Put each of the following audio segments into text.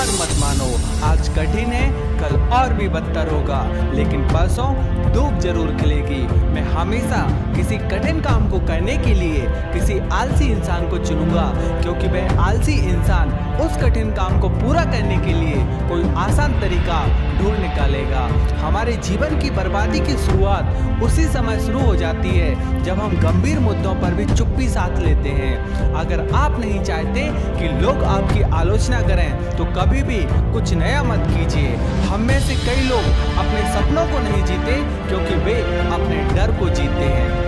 हार मत मानो। आज कठिन है, कल और भी बदतर होगा, लेकिन परसों धूप जरूर खिलेगी। मैं हमेशा किसी कठिन काम को करने के लिए किसी आलसी इंसान को चुनूंगा, क्योंकि वह आलसी इंसान उस कठिन काम को पूरा करने के लिए कोई आसान तरीका ढूंढ निकालेगा। हमारे जीवन की बर्बादी की शुरुआत उसी समय शुरू हो जाती है जब हम गंभीर मुद्दों पर भी चुप्पी साध लेते हैं। अगर आप नहीं चाहते कि लोग आपकी आलोचना करें तो कभी भी कुछ नया मत कीजिए। हम में से कई लोग अपने सपनों को नहीं जीते क्योंकि वे अपने डर को जीते हैं।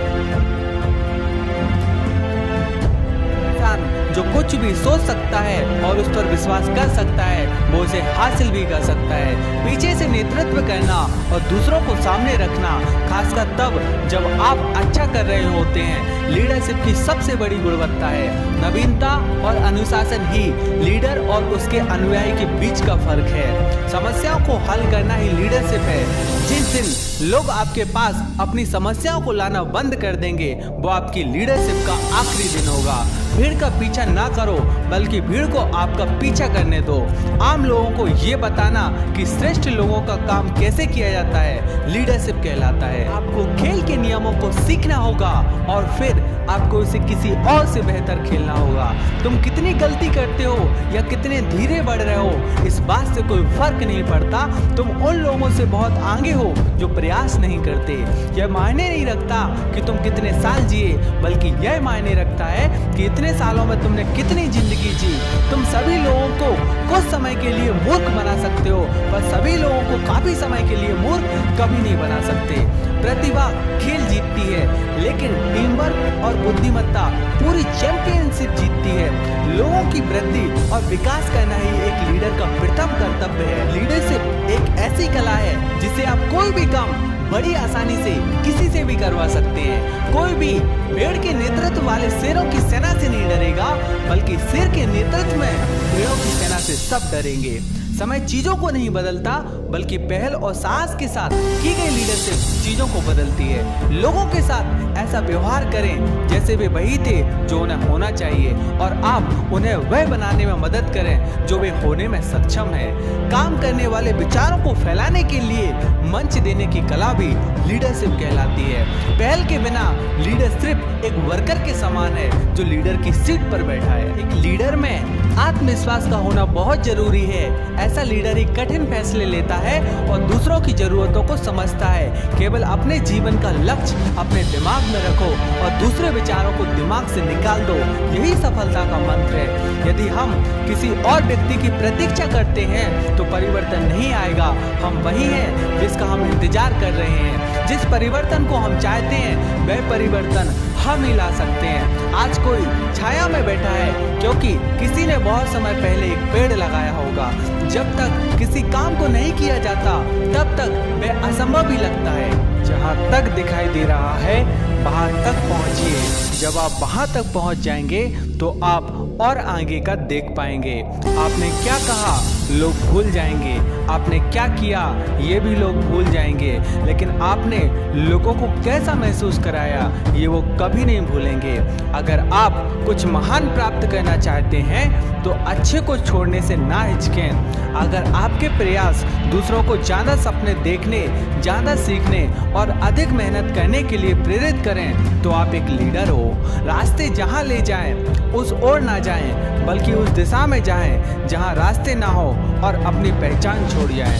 जो कुछ भी सोच सकता है और उस पर विश्वास कर सकता है, वो उसे हासिल भी कर सकता है। पीछे से नेतृत्व करना और दूसरों को सामने रखना, खासकर तब जब आप अच्छा कर रहे होते हैं, लीडरशिप की सबसे बड़ी गुणवत्ता है। नवीनता और अनुशासन ही लीडर और उसके अनुयायी के बीच का फर्क है। समस्याओं को हल करना ही लीडरशिप है। जिस दिन लोग आपके पास अपनी समस्याओं को लाना बंद कर देंगे, वो आपकी लीडरशिप का आखिरी दिन होगा। भीड़ का पीछा ना करो, बल्कि भीड़ को आपका पीछा करने दो। आम लोगों को ये बताना कि श्रेष्ठ लोगों का काम कैसे किया जाता है, लीडरशिप कहलाता है। आपको खेल के नियमों को सीखना होगा और फिर आपको इसे किसी और से बेहतर खेलना होगा। तुम कितनी गलती करते हो या कितने धीरे बढ़ रहे हो, इस बात से कोई फर्क नहीं पड़ता। तुम उन लोगों से बहुत आगे हो जो प्रयास नहीं करते। यह मायने नहीं रखता कि तुम कितने साल जिए, बल्कि यह मायने रखता है कि इतने सालों में तुमने कितनी जिंदगी जी। तुम सभी लोगों को कुछ समय के लिए मूर्ख बना सकते हो, पर सभी लोगों को काफी समय के लिए मूर्ख कभी नहीं बना सकते। प्रतिभा खेल जीतती है, लेकिन टीम वर्क और बुद्धिमत्ता पूरी चैंपियनशिप जीतती है। लोगों की वृद्धि और विकास करना ही एक लीडर का प्रथम कर्तव्य है। लीडरशिप एक ऐसी कला है जिसे आप कोई भी काम बड़ी आसानी से किसी से भी करवा सकते हैं। कोई भी भेड़ के नेतृत्व वाले शेरों की सेना से नहीं डरेगा, बल्कि शेर के नेतृत्व में भेड़ों की सेना से सब डरेंगे। समय चीजों को नहीं बदलता, बल्कि पहल और साहस के साथ की गई लीडरशिप चीजों को बदलती है। लोगों के साथ ऐसा व्यवहार करें जैसे वे वही थे जो उन्हें होना चाहिए, और आप उन्हें वह बनाने में मदद करें जो वे होने में सक्षम है। काम करने वाले विचारों को फैलाने के लिए मंच देने की कला भी लीडरशिप कहलाती है। पहल के बिना लीडर सिर्फ एक वर्कर के समान है जो लीडर की सीट पर बैठा है। एक लीडर में आत्मविश्वास का होना बहुत जरूरी है। ऐसा लीडर एक कठिन फैसले लेता है और दूसरों की जरूरतों को समझता है। केवल अपने जीवन का लक्ष्य अपने दिमाग में रखो और दूसरे विचारों को दिमाग से निकाल दो। यही सफलता का मंत्र है। यदि हम किसी और व्यक्ति की प्रतीक्षा करते हैं तो परिवर्तन नहीं आएगा। हम वही हैं जिसका हम इंतजार कर रहे हैं। जिस परिवर्तन को हम चाहते हैं वह परिवर्तन हम ही ला सकते हैं। आज कोई छाया में बैठा है क्योंकि किसी ने बहुत समय पहले एक पेड़ लगाया होगा। जब तक किसी काम को नहीं किया जाता तब तक वह असंभव ही लगता है। जहाँ तक दिखाई दे रहा है वहां तक पहुंचिए। जब आप वहां तक पहुंच जाएंगे तो आप और आगे का देख पाएंगे। आपने क्या कहा लोग भूल जाएंगे, आपने क्या किया ये भी लोग भूल जाएंगे, लेकिन आपने लोगों को कैसा महसूस कराया ये वो कभी नहीं भूलेंगे। अगर आप कुछ महान प्राप्त करना चाहते हैं तो अच्छे को छोड़ने से ना हिचकें। अगर आपके प्रयास दूसरों को ज़्यादा सपने देखने, ज़्यादा सीखने और अधिक मेहनत करने के लिए प्रेरित करें तो आप एक लीडर हो। रास्ते जहाँ ले जाएं उस ओर ना जाएं, बल्कि उस दिशा में जाएं जहाँ रास्ते ना हो और अपनी पहचान छोड़ जाएं।